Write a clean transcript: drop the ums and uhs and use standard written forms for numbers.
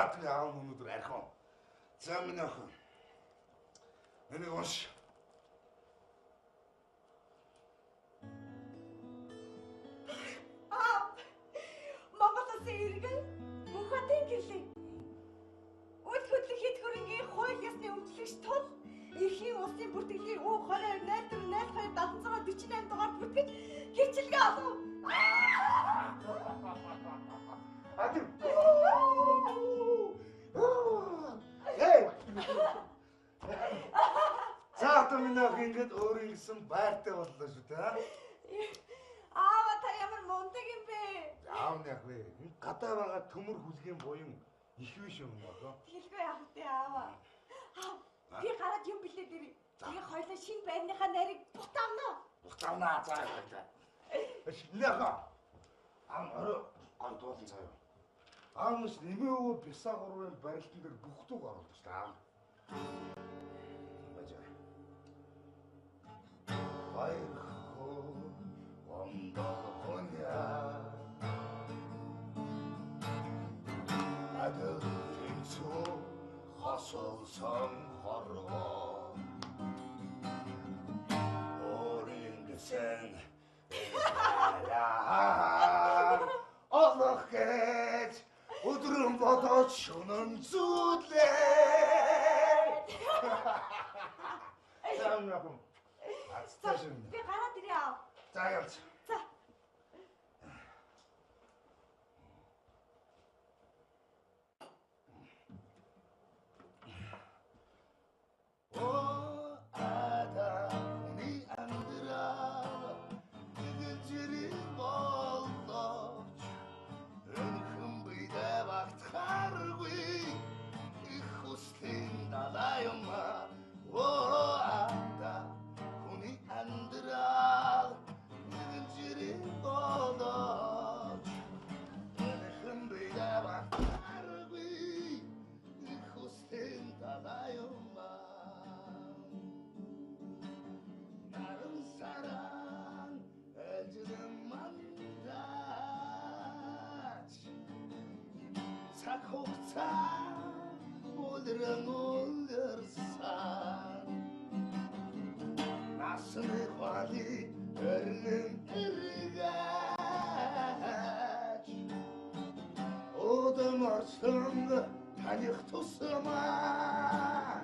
Заатны аав өнөдөр архив. За минь охин. Энийг унш. Монгол улсын иргэн мөнхөдийн гэрлээ. Үйл хөдлөх хэд хөрөнгийн хууль ёсны өмчлөгч тул эрхийн улсын бүртгэлийн U22-02-07-48 дугаар бүртгэж хичээлгээ олов. Адим. Эй. За минь ингээд өөр ингэсэн байртай боллоо шүү дээ. Аава та ямар мундаг юм бэ? Аав нь яг вэ. Гадаа байгаа төмөр хүлгийн буян их биш юм аа. Тэгэлгүй яах вэ аава? Би гараад юм билээ дэрий. Би хоёлоо шинэ байрныхаа нарыг бутаавна. Бутаавна заа. Шинэхаа. Орой гой дуулан цаав. Аамс нэмээ өвөө бисаагурын барилтан дээр бүхтүүг оруулдаг шүү дээ. Бажаа. Баярхоо ондохоня. Адил тэнцүү хосолсон хорвоо. Орингэсэн Олох гэж өдрөн бодож шөнөн зүлээ. Сайн яах вэ? Би гараад ирээ аав. За явж. За. Насны хвали өрнөн эргэж Одом орсон таних тусмаа